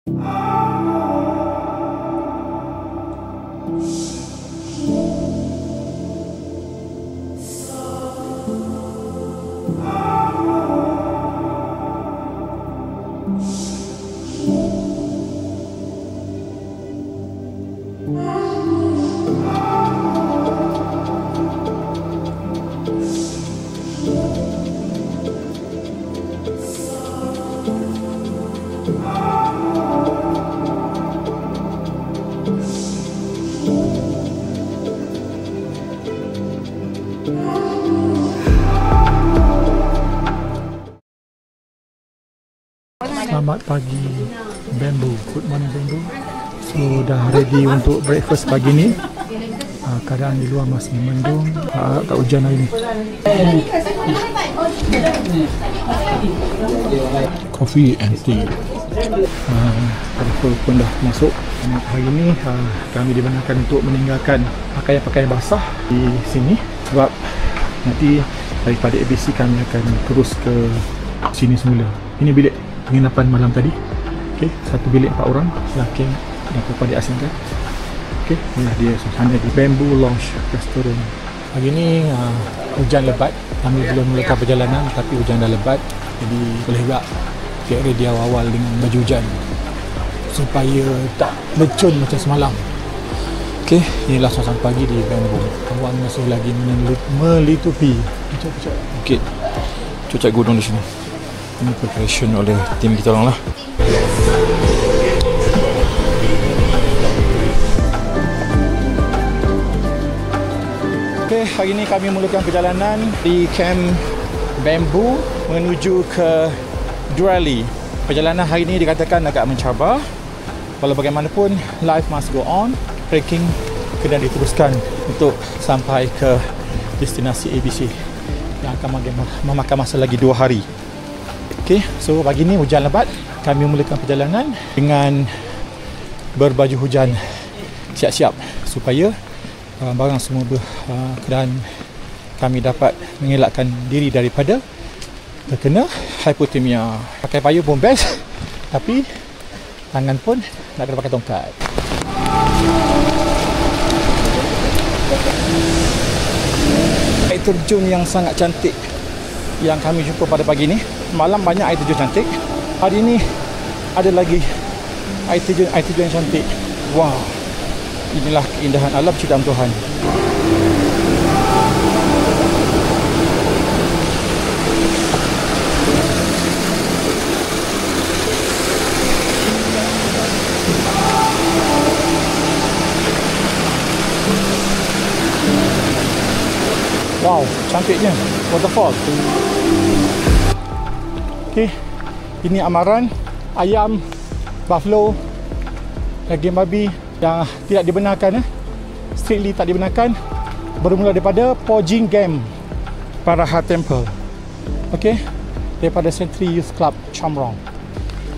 Selamat pagi Bamboo, good morning Bamboo. So dah ready untuk breakfast pagi ni. Keadaan di luar masih mendung, tak hujan hari ni. Coffee and tea. Breakfast pun dah masuk. Hari ni kami dibenarkan untuk meninggalkan pakaian-pakaian basah di sini sebab nanti daripada ABC kami akan terus ke sini semula. Ini bilik penginapan malam tadi. Okey, satu bilik 4 orang, lelaki dan perempuan diasingkan. Okey, inilah dia suasana di Bamboo Lounge Restaurant. Hari ni hujan lebat. Kami belum mulakan perjalanan tapi hujan dah lebat. Jadi boleh tak get ready awal dengan baju hujan supaya tak lecun macam semalam. Okey, inilah suasana pagi di Bamboo. Awan masih lagi melitupi bukit cuaca gunung di sini. Ini preparation oleh tim kita orang lah. Okay, hari ini kami mulakan perjalanan di Camp Bamboo menuju ke Durali. Perjalanan hari ini dikatakan agak mencabar. Walau bagaimanapun, life must go on. Trekking kena diteruskan untuk sampai ke destinasi ABC yang akan memakan masa lagi 2 hari. Okay, so pagi ni hujan lebat. Kami memulakan perjalanan dengan berbaju hujan siap-siap supaya barang semua dan kami dapat mengelakkan diri daripada terkena hypothermia. Pakai payung pun best, tapi tangan pun nak kena pakai tongkat. Air terjun yang sangat cantik yang kami jumpa pada pagi ni. Malam banyak air terjun cantik. Hari ni ada lagi air terjun yang cantik. Wow. Inilah keindahan alam ciptaan Tuhan. Wow, cantiknya waterfall. Okey, ini amaran ayam, buffalo, daging babi yang tidak dibenarkan, strictly tak dibenarkan, bermula daripada Pojing Game Paraha Temple. Okey, daripada Century Youth Club Chamrong.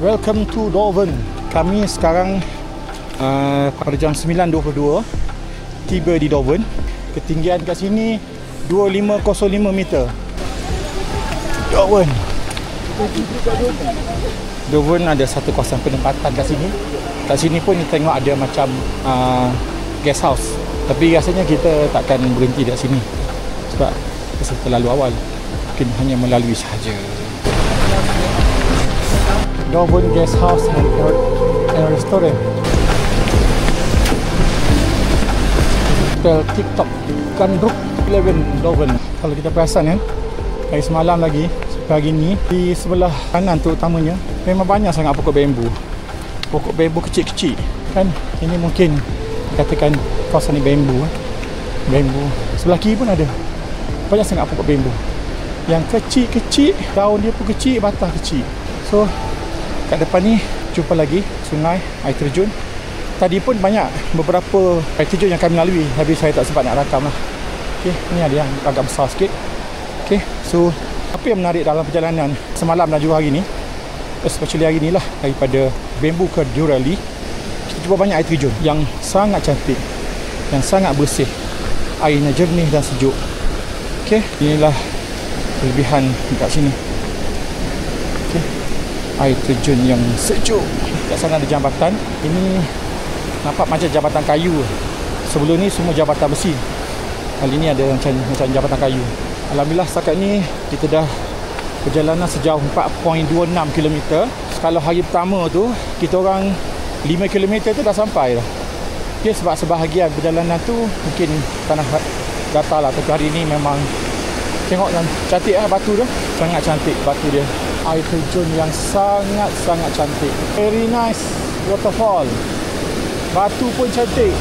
Welcome to Doven. Kami sekarang pada jam 9.22 tiba di Doven. Ketinggian kat sini 2505 meter. Doven ada satu kawasan penempatan kat sini. Kat sini pun kita tengok ada macam guest house. Tapi rasanya kita takkan berhenti dekat sini sebab rasa terlalu awal. Mungkin hanya melalui sahaja. Doven Guest House and Restaurant. Hotel TikTok Gandruk 11 Doven. Kalau kita perasan dari semalam lagi pagi ni di sebelah kanan terutamanya memang banyak sangat pokok bambu. Pokok bambu kecil-kecil kan. Ini mungkin dikatakan kawasan ni bambu. Bambu sebelah kiri pun ada banyak sangat pokok bambu yang kecil-kecil, daun dia pun kecil, batang kecil. So kat depan ni jumpa lagi sungai, air terjun. Tadi pun banyak beberapa air terjun yang kami lalui, tapi saya tak sempat nak rakam lah. Okay, ni ada yang agak besar sikit. Okay, so apa yang menarik dalam perjalanan semalam dan juga hari ni, especially hari ni lah, daripada Bamboo ke Durali, kita jumpa banyak air terjun yang sangat cantik, yang sangat bersih, airnya jernih dan sejuk. Okay, inilah kelebihan dekat sini. Okay, air terjun yang sejuk. Kat sana ada jambatan. Ini nampak macam jambatan kayu. Sebelum ni semua jambatan besi. Kali ni ada macam jambatan kayu. Alhamdulillah setakat ni kita dah perjalanan sejauh 4.26 km. Kalau hari pertama tu kita orang 5 km tu dah sampai dah. Okay, sebab sebahagian perjalanan tu mungkin tanah datar lah. Tapi hari ni memang tengok kan cantik lah batu tu. Sangat cantik batu dia. Air terjun yang sangat-sangat cantik. Very nice waterfall. Batu pun cantik.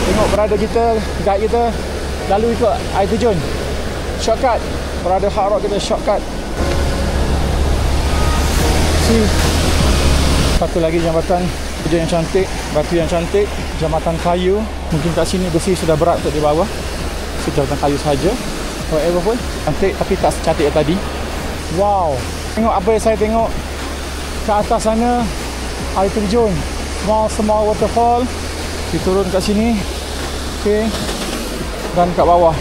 Tengok berada kita, guide kita lalu ikut air terjun. Shortcut. Berada Hard Rock kita shortcut. See. Satu lagi jambatan terjun yang cantik, batu yang cantik, jambatan kayu. Mungkin kat sini besi sudah berat untuk di bawah. So, jambatan kayu saja. Whatever pun cantik, tapi tak secantik yang tadi. Wow. Tengok apa yang saya tengok kat atas sana, air terjun, small waterfall. Kita turun kat sini. Okey. Dan kat bawah.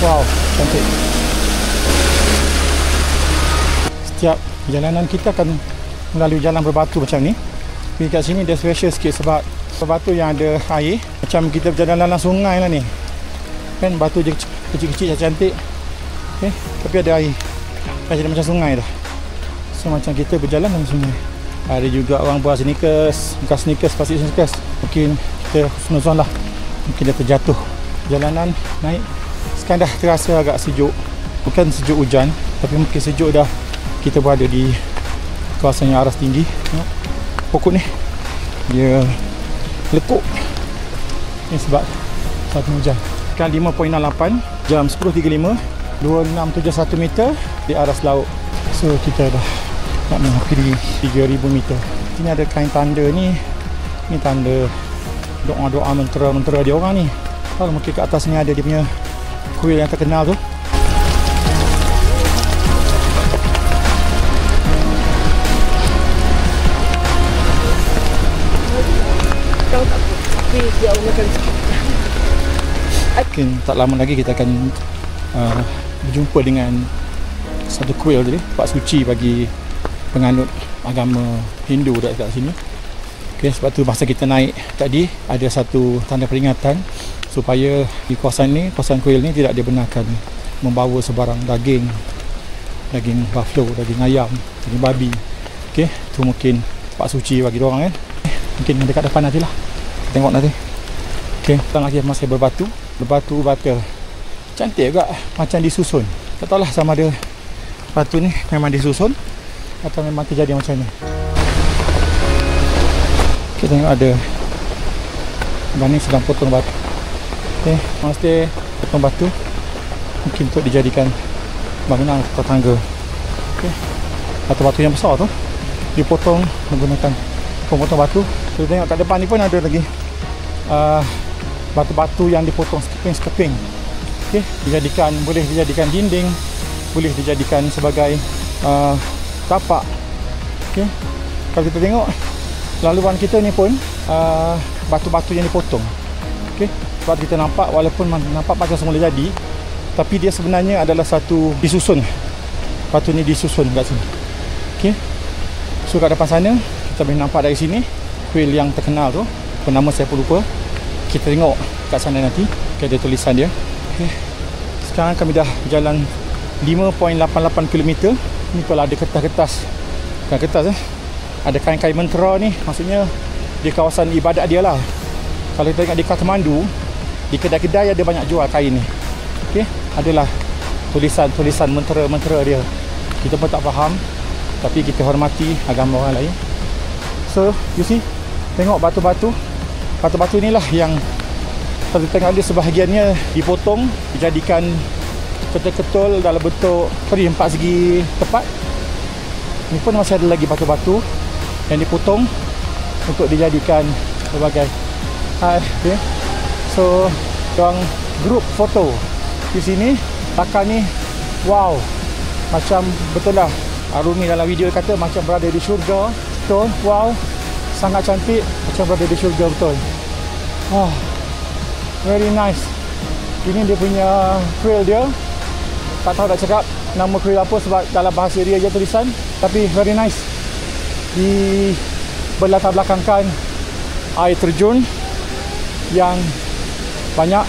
Wow, cantik. Setiap perjalanan kita akan melalui jalan berbatu macam ni. Tapi kat sini dia special sikit sebab batu yang ada air. Macam kita berjalan dalam sungai lah ni. Kan batu je kecil-kecil cantik. Okay. Tapi ada air. Dah jadi macam sungai dah. So macam kita berjalan dalam sungai. Ada juga orang buat sneakers, bekas sneakers, plastik sneakers. Mungkin kita husnuzon lah. Mungkin dia terjatuh. Jalanan naik. Sekarang dah terasa agak sejuk. Bukan sejuk hujan, tapi mungkin sejuk dah. Kita berada di kawasan yang aras tinggi. Tengok pokok ni, dia lekuk. Ini sebab satu hujan. Sekarang 5.68, jam 10.35, 2671 meter di aras laut. So kita dah nak menghampiri 3000 meter. Sini ada kain tanda ni. Ni tanda doa-doa mentera-mentera dia orang ni. Kalau mungkin kat atas ni ada dia punya kuil yang terkenal tu. Mungkin tak lama lagi kita akan berjumpa dengan satu kuil tadi, tempat suci bagi penganut agama Hindu dekat sini. Okay, sebab tu masa kita naik tadi ada satu tanda peringatan supaya di kawasan kuil ni tidak dibenarkan membawa sebarang daging buffalo, daging ayam, daging babi. Okey, tu mungkin tempat suci bagi diorang kan. Mungkin dekat depan nantilah. Tengok nanti. Okey, kita lagi masih berbatu bata. Cantik juga, macam disusun. Tak tahulah sama ada batu ni memang disusun atau memang terjadi macam ni. Kita tengok ada Bani sedang potong batu. Okay, mesti potong batu mungkin untuk dijadikan bangunan atau tangga. Okay, batu-batu yang besar tu dipotong menggunakan pemotong batu. Kita tengok kat depan ni pun ada lagi batu-batu yang dipotong sekeping-sekeping. Okay, boleh dijadikan dinding, boleh dijadikan sebagai tapak. Okay, kalau kita tengok laluan kita ni pun batu-batu yang dipotong. Okay, sebab kita nampak walaupun nampak macam semula jadi, tapi dia sebenarnya adalah satu disusun. Batu ni disusun kat sini. Okay, so kat depan sana kita boleh nampak dari sini kuil yang terkenal tu, nama saya pun lupa. Kita tengok kat sana nanti, okay, ada tulisan dia. Okay, sekarang kami dah berjalan 5.88 km. Ni kalau ada kertas-kertas, bukan kertas ada kain-kain mentera ni, maksudnya di kawasan ibadat dia lah. Kalau kita tengok di Kathmandu, di kedai-kedai ada banyak jual kain ni. Okay, adalah tulisan-tulisan mentera-mentera dia. Kita pun tak faham, tapi kita hormati agama orang lain. So, you see, tengok batu-batu inilah yang kalau tengok dia sebahagiannya dipotong, dijadikan ketul-ketul dalam bentuk 4 segi tepat. Ni pun masih ada lagi batu-batu yang dipotong untuk dijadikan sebagai okay. So, orang grup foto di sini. Takkan ni, wow, macam betul lah Arumi dalam video kata macam berada di syurga. So, wow, sangat cantik, macam berada di syurga betul. Oh, very nice. Ini dia punya trail dia. Tak tahu nak cakap nama trail apa sebab dalam bahasa dia je tulisan. Tapi very nice. Di berlatar belakangkan air terjun yang banyak.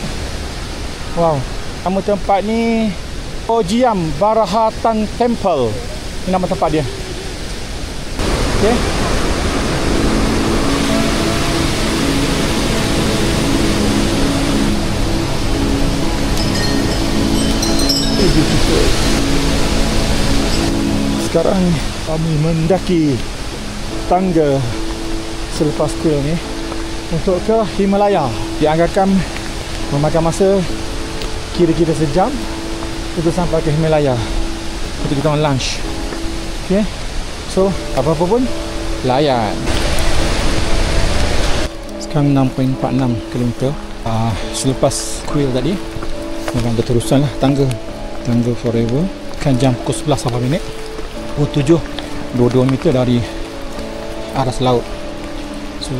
Wow. Nama tempat ni Ojiam Barahatan Temple. Ini nama tempat dia. Okay. Sekarang kami mendaki tangga selepas trail ni untuk ke Himalaya. Dianggarkan memakan masa kira-kira sejam untuk sampai ke Himalaya untuk kita lunch. Okay. So apa-apa pun layan. Sekarang 6.46 km. Selepas trail tadi memang berterusan lah tangga forever. Kan jam pukul 11 apa minit. 7 22 meter dari aras laut. So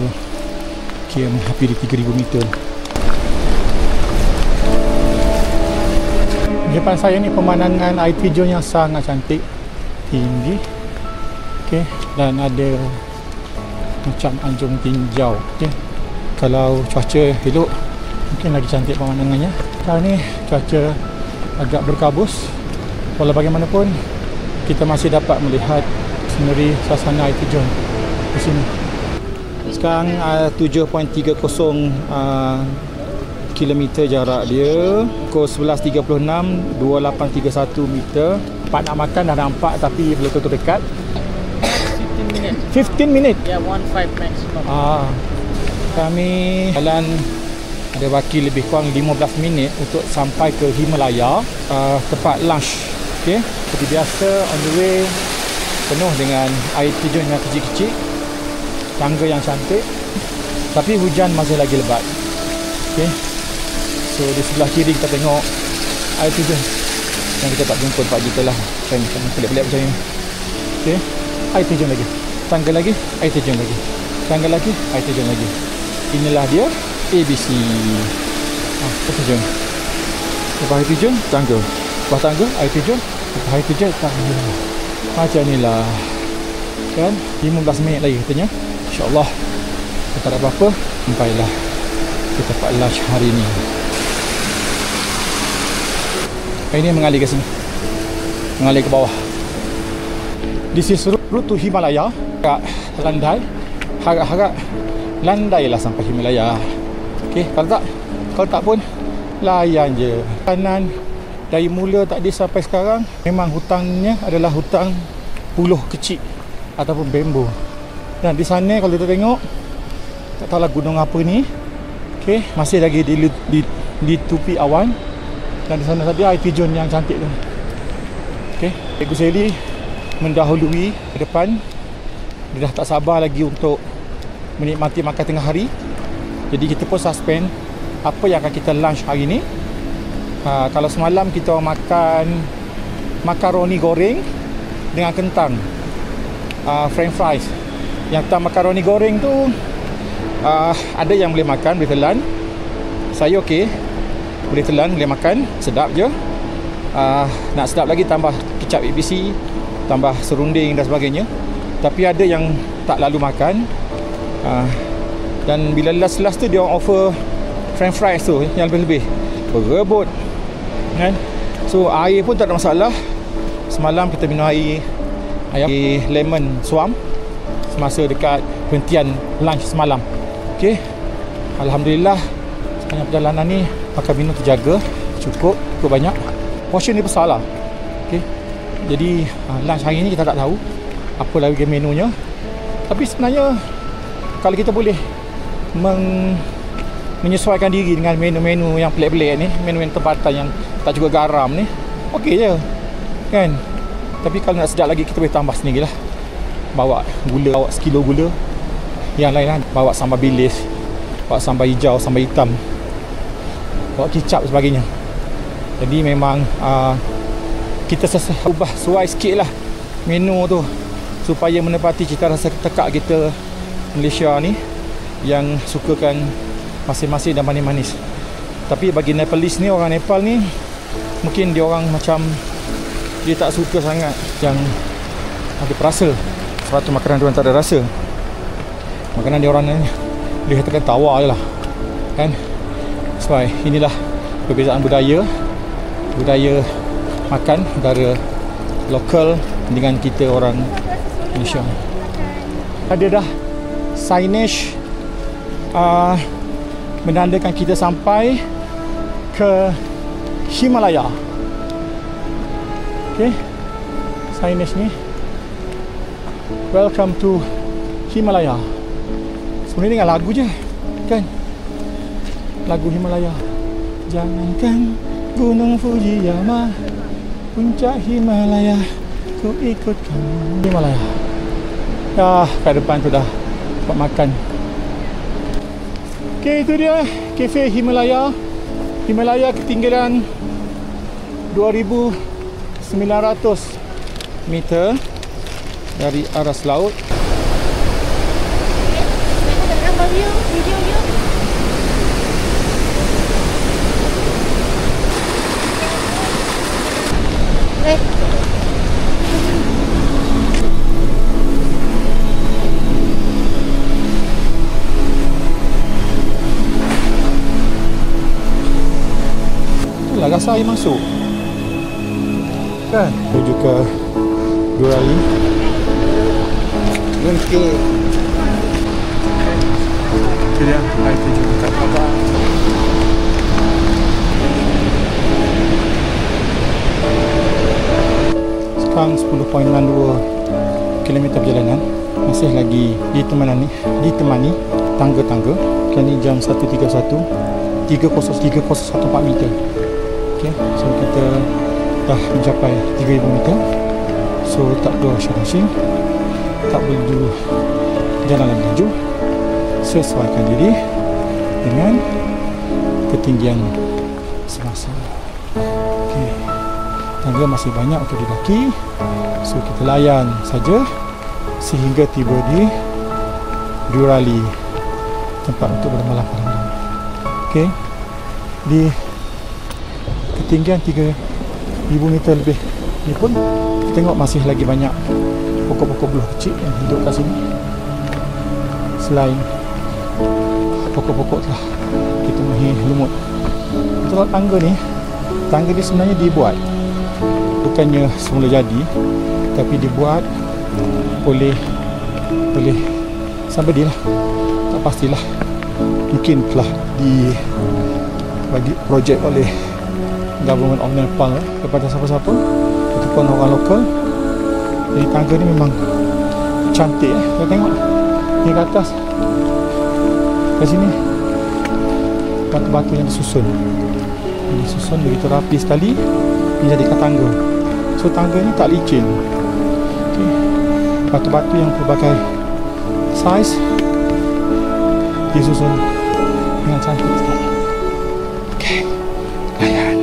kira hampir 3000 meter. Di depan saya ni pemandangan air terjun yang sangat cantik, tinggi. Okey, dan ada macam anjung tinjau. Okey. Kalau cuaca elok mungkin lagi cantik pemandangannya. Sekarang ni cuaca agak berkabus. Walau bagaimanapun kita masih dapat melihat scenery suasana air terjun di sini. Sekarang 7.30 kilometer jarak dia. Pukul 11.36, 2831 meter. Tempat nak makan dah nampak tapi belum tentu dekat. 15 minit? Yeah, 15 maximum. Kami jalan ada baki lebih kurang 15 minit untuk sampai ke Himalaya, tempat lunch. Okay. Seperti biasa, on the way penuh dengan air terjun yang kecil-kecil, tangga yang cantik, tapi hujan masih lagi lebat. Okay. So di sebelah kiri kita tengok air terjun yang kita tak jumpa tempat kita lah. Kan pelik-pelik macam ni. Okay. Air terjun lagi, tangga lagi, air terjun lagi, tangga lagi, air terjun lagi. Inilah dia ABC. Air terjun, lepas air terjun tangga, lepas tangga air terjun, lepas air terjun tangga. Macam inilah kan. 15 minit lagi katanya. InsyaAllah tak ada apa-apa, sampailah ke tempat lunch hari ni. Ini mengalir ke sini, mengalir ke bawah. This is route to Himalaya. Agak landai, harap-harap landailah sampai Himalaya. Okay, kalau tak pun layan je. Kanan dari mula tadi sampai sekarang memang hutannya adalah hutan puluh kecil ataupun bambu. Dan di sana kalau kita tengok, tak tahulah gunung apa ni. Okay, masih lagi ditutupi awan. Dan di sana tadi air terjun yang cantik tu. Okay, Cikgu Sally mendahului ke depan. Dia dah tak sabar lagi untuk menikmati makan tengah hari. Jadi kita pun suspend apa yang akan kita lunch hari ni. Kalau semalam kita makan makaroni goreng dengan kentang, french fries. Yang tak makaroni goreng tu ada yang boleh makan, boleh telan. Saya okey, boleh telan, boleh makan, sedap je. Nak sedap lagi tambah kicap ABC, tambah serunding dan sebagainya. Tapi ada yang tak lalu makan. Dan bila last tu dia orang offer french fries tu yang lebih-lebih, berebut kan. So air pun tak ada masalah. Semalam kita minum air lemon swam semasa dekat berhentian lunch semalam. Okey, alhamdulillah sepanjang perjalanan ni makan minum terjaga, cukup banyak. Portion ni besar lah. Okey, jadi lunch hari ni kita tak tahu apa lagi menunya. Tapi sebenarnya kalau kita boleh menyesuaikan diri dengan menu-menu yang pelik-pelik ni, menu-menu tempatan yang tak juga garam ni, okey je kan. Tapi kalau nak sedap lagi, kita boleh tambah sendiri lah. Bawa gula, bawa sekilo gula. Yang lain lah, bawa sambal bilis, bawa sambal hijau, sambal hitam, bawa kicap sebagainya. Jadi memang kita ubah sesuai sikit lah menu tu supaya menepati cita rasa tekak kita Malaysia ni yang sukakan masin-masin dan manis-manis. Tapi bagi Nepalese ni, orang Nepal ni mungkin dia orang macam dia tak suka sangat yang ada perasa. Sebab tu makanan dia orang tak ada rasa. Makanan dia orang ni dia katakan tawar je lah kan. Sebab inilah perbezaan budaya makan antara lokal dengan kita orang Malaysia. Ada dah signage menandakan kita sampai ke Himalaya. Okay, signage ni welcome to Himalaya. Sebenarnya dengan lagu je kan, lagu Himalaya. Jangankan Gunung Fujiyama, puncak Himalaya, ku ikut kamu. Himalaya. Ya, kat depan tu dah tempat makan. Okay, itu dia Cafe Himalaya. Himalaya ketinggian 2,900 meter dari aras laut. Itulah rasa air masuk kan, menuju ke Durali. Mungkin itu dia air terjun kat bawah. Sekarang 10.62 km perjalanan. Masih lagi ditemani tangga-tangga. Kini jam 1.31, 3.014 meter. Okay, so kita dah mencapai 3,000 meter. So tak perlu rushing, tak perlu jalan lagi laju. Sesuaikan diri dengan ketinggian semasa. Okay, tangga masih banyak untuk didaki, so kita layan saja sehingga tiba di Durali, tempat untuk bermalam pada malam. Okay, di ketinggian 3,000 meter lebih ni pun tengok masih lagi banyak pokok-pokok belah kecil yang hidup kat sini. Selain pokok-pokok telah ditemui lumut. Untuk tangga ni sebenarnya dibuat bukannya semula jadi, tapi dibuat oleh somebody lah, tak pastilah, mungkin telah dibagi projek oleh Government of Nepal kepada siapa-siapa ataupun orang lokal. Jadi tangga ni memang cantik. Kita tengok ni ke atas, kat sini batu-batu yang disusun begitu rapi sekali menjadikan tangga. So tangga ni tak licin. Okay, batu-batu yang berbagai saiz disusun dengan cantik sekali. Okay, layan.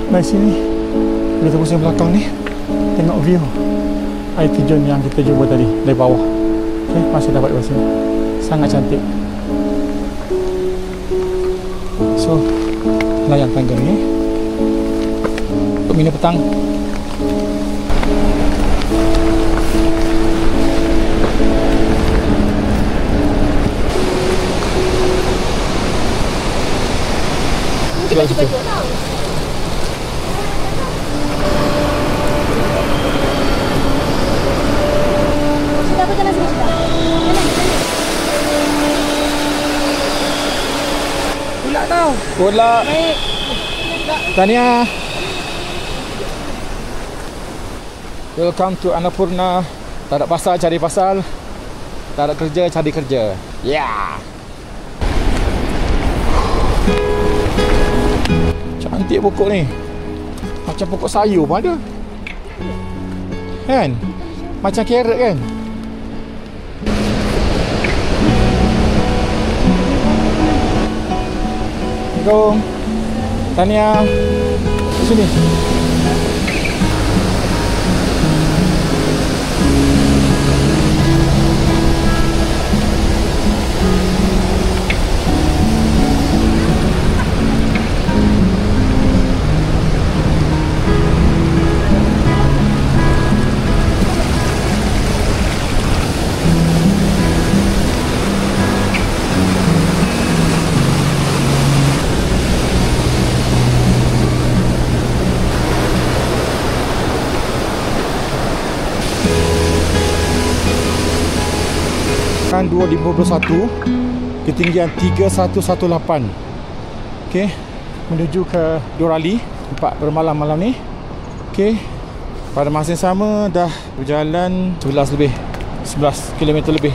Dari sini kita pusing belakang ni, tengok view air terjun yang kita jumpa tadi dari bawah. Okay, masih dapat dari sini, sangat cantik. So layan tangga ni untuk minum petang. Cuba. Pula tau. Pula. Tania. Welcome to Annapurna. Tak ada pasal cari pasal. Tak ada kerja cari kerja. Yeah. Cantik pokok ni. Macam pokok sayur pun ada. Kan? Macam carrot kan? Assalamualaikum. Tania. Sini. tahun 2021, ketinggian 3118. Okey, menuju ke Durali, tempat bermalam malam ni. Okey, pada masa yang sama dah berjalan 11 km lebih.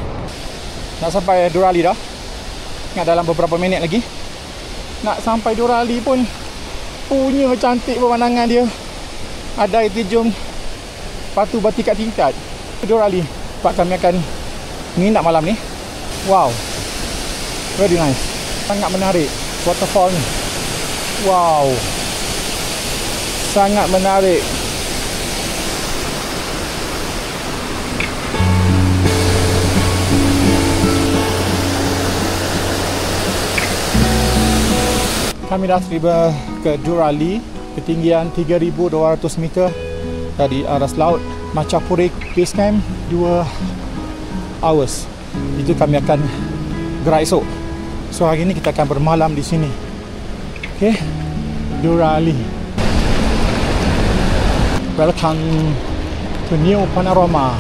Nak sampai Durali dah. Ingat dalam beberapa minit lagi. Nak sampai Durali pun punya cantik pemandangan dia. Ada air terjun batu bertingkat-tingkat. Durali, tempat kami akan menginap malam ni. Wow, very nice. Sangat menarik waterfall ni. Wow, sangat menarik. Kami dah tiba ke Durali, ketinggian 3,200 meter dari aras laut. Machapuri Base Camp 2 hours. Itu kami akan gerak esok. So hari ni kita akan bermalam di sini. Okay, Durali. Welcome to New Panorama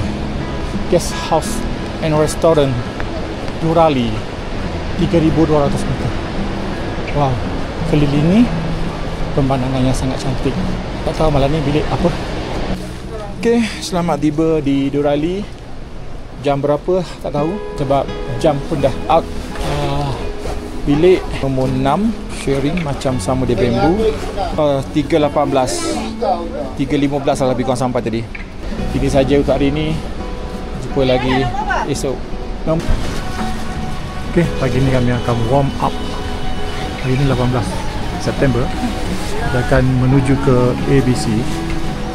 Guest House and Restaurant Durali, 3,200 meter. Wow, kelilingi pemandangan yang sangat cantik. Tak tahu malam ni bilik apa. Okey, selamat tiba di Durali. Jam berapa tak tahu sebab jam pun dah out. Bilik nombor 6, sharing macam sama di Bamboo. 3.18 3.15 lah lebih kurang sampai tadi. Ini saja untuk hari ini. Jumpa lagi esok. Okey, pagi ni kami akan warm up. Hari ini 18 September. Kita akan menuju ke ABC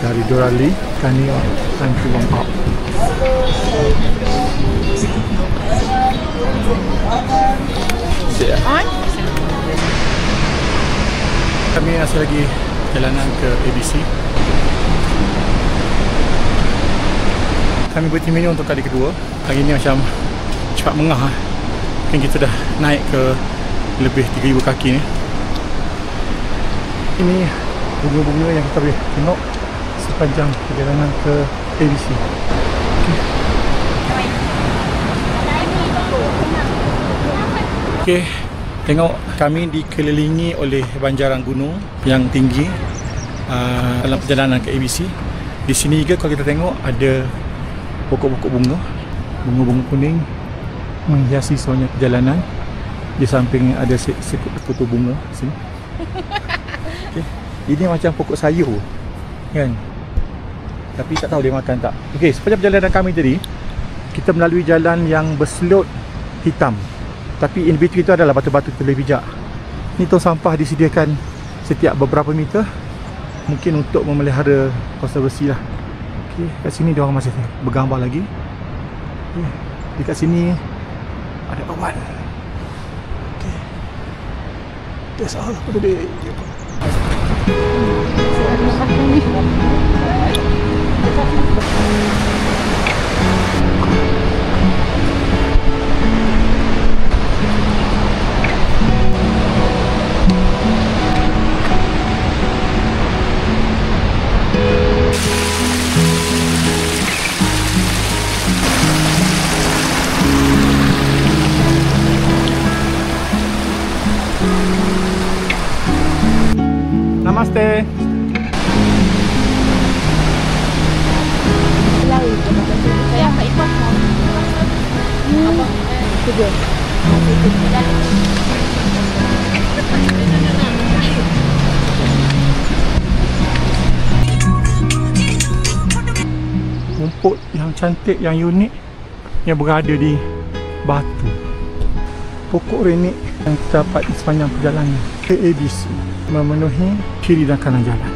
dari Durali. Kami akan warm up. Kami masih lagi jalanan ke ABC. Kami berhenti minum untuk kali kedua. Hari ni macam cepat mengah. Mungkin kita dah naik ke lebih 3,000 kaki ni. Ini bunga-bunga yang kita boleh tengok sepanjang perjalanan ke ABC. Okey, tengok kami dikelilingi oleh banjaran gunung yang tinggi dalam perjalanan ke ABC. Di sini juga kalau kita tengok ada pokok-pokok bunga, bunga-bunga kuning menghiasi semuanya perjalanan. Di samping ada sekutu bunga sini. Okay. Ini macam pokok sayur kan, tapi tak tahu dia makan tak. Okey, sepanjang perjalanan kami tadi kita melalui jalan yang berselot hitam, tapi in between itu adalah batu-batu terlebih bijak. Ni tong sampah disediakan setiap beberapa meter, mungkin untuk memelihara konservasi lah. Okey, kat sini dia orang masih bergambar lagi. Okay. Dekat sini ada awan. Okey, that's all for today. Namaste. Saya Pak Ikhwan. Apa? Itu dia. Rumput yang cantik, yang unik yang berada di batu. Pokok renik yang terdapat di sepanjang perjalanan ke ABC memenuhi kiri dan kanan jalan.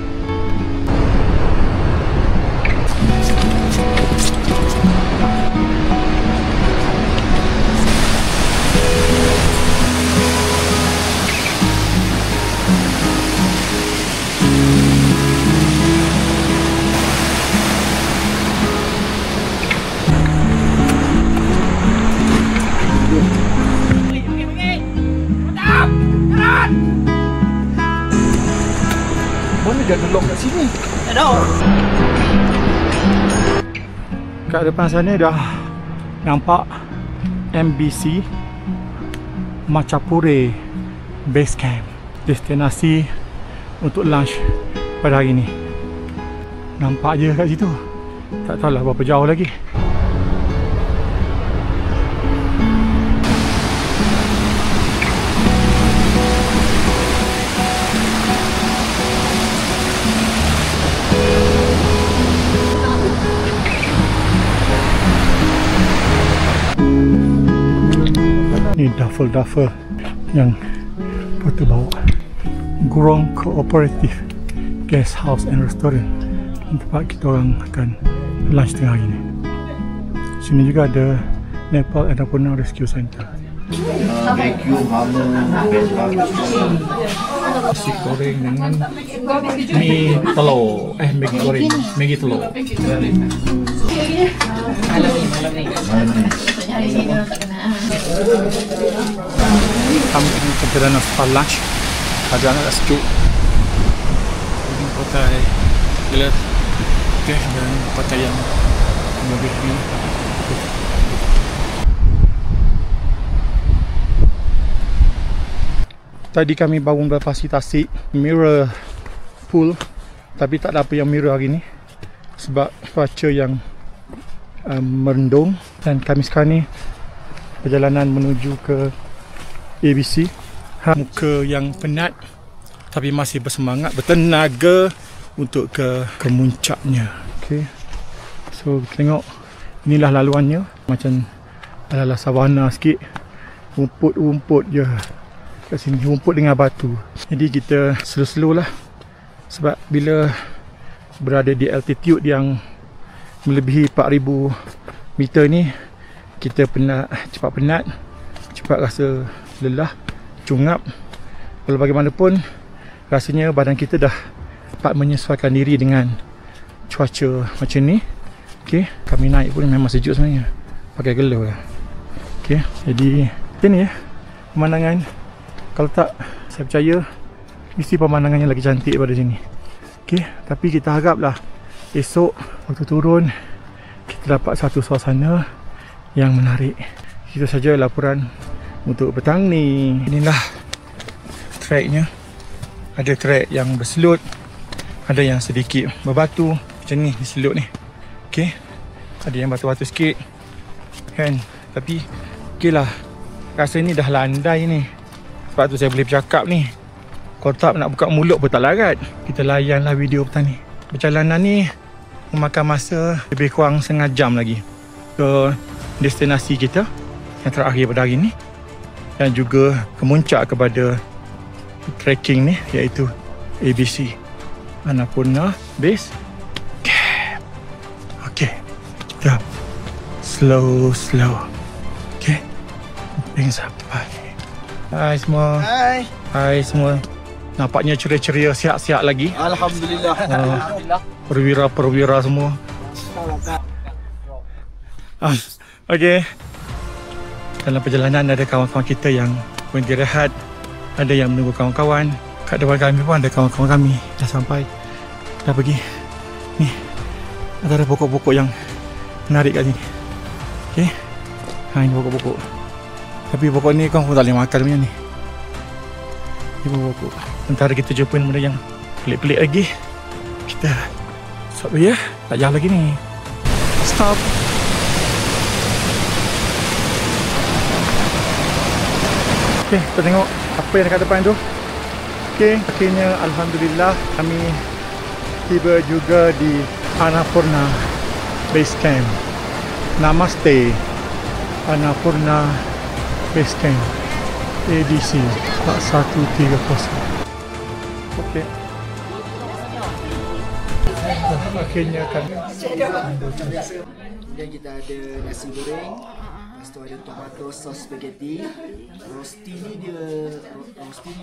Mana dia gelong kat sini? Tak tahu. Kat depan sana dah nampak MBC Machapure Base Camp, destinasi untuk lunch pada hari ni. Nampak je kat situ, tak tahulah berapa jauh lagi. Ni duffel yang Porter bawa. Gurong Cooperative Guest House and Restaurant, tempat kita orang akan lunch tengah hari ni. Sini juga ada Nepal Annapurna Rescue Center. Vacuum hammer, Nasi goreng dengan mi telur, Maggi goreng, Maggi telur. Kami ini perjalanan setelah lunch. Keadaan agak sejuk. Ini pantai gila. Okay, dan pantai yang lebih ni. Tadi kami baru melepasi tasik mirror pool, tapi tak ada apa yang mirror hari ni sebab cuaca yang merendung. Dan kami sekarang ni perjalanan menuju ke ABC. Muka yang penat tapi masih bersemangat, bertenaga untuk ke kemuncaknya. Okay, so kita tengok inilah laluannya, macam ala-ala savana sikit, rumput-rumput je kat sini, rumput dengan batu. Jadi kita slow-slow lah, sebab bila berada di altitude yang melebihi 4000 meter ni, kita cepat penat, cepat rasa lelah, cungap. Walau bagaimanapun, rasanya badan kita dah dapat menyesuaikan diri dengan cuaca macam ni. Okay, kami naik pun memang sejuk sebenarnya, pakai glove lah. Okay, jadi macam ni ya pemandangan. Kalau tak, saya percaya mesti pemandangannya lagi cantik pada sini. Okay, tapi kita haraplah esok waktu turun kita dapat satu suasana yang menarik. Itu saja laporan untuk petang ni. Inilah tracknya. Ada track yang berselut, ada yang sedikit berbatu macam ni, berselut ni. Okay, ada yang batu-batu sikit kan, tapi ok lah, rasa ni dah landai ni, sebab tu saya boleh bercakap ni. Kalau tak nak buka mulut pun tak larat. Kita layanlah video petang ni. Perjalanan ni memakan masa lebih kurang setengah jam lagi ke destinasi kita yang terakhir pada hari ni, dan juga kemuncak kepada trekking ni, iaitu ABC Annapurna Base Camp. Okay, kita slow. Okay, jangan sampai. Hai semua. Hai semua. Nampaknya ceria-ceria, siap-siap lagi. Alhamdulillah. Perwira-perwira semua. Okay. Dalam perjalanan ada kawan-kawan kita yang berhenti rehat, ada yang menunggu kawan-kawan. Kat depan kami pun ada kawan-kawan kami dah sampai, dah pergi. Ni antara pokok-pokok yang menarik kat sini. Okay, ini pokok-pokok. Tapi pokok ni kau pun tak boleh makan punya ni. Ni pokok. Sementara kita jumpa benda yang pelik-pelik lagi, kita stop dulu ya. Tak jauh lagi ni. Stop. Okay, kita tengok apa yang dekat depan tu. Okay, akhirnya alhamdulillah kami tiba juga di Annapurna Base Camp. Namaste Annapurna Base Camp ABC 4130. Okay, akhirnya kan Kemudian kita ada nasi goreng, lepas tu ada tomato sauce spaghetti. Rosti ni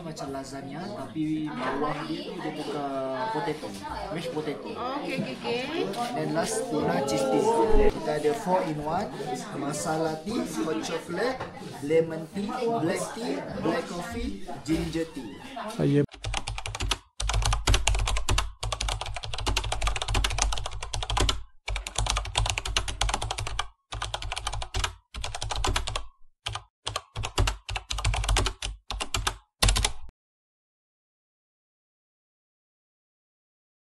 macam lasagna, tapi bawah dia tu dia tukar potato, mashed potato. Okay. Dan last tuna cheese tea. Kita ada 4-in-1, masala tea, hot chocolate, lemon tea, black coffee, ginger tea. saya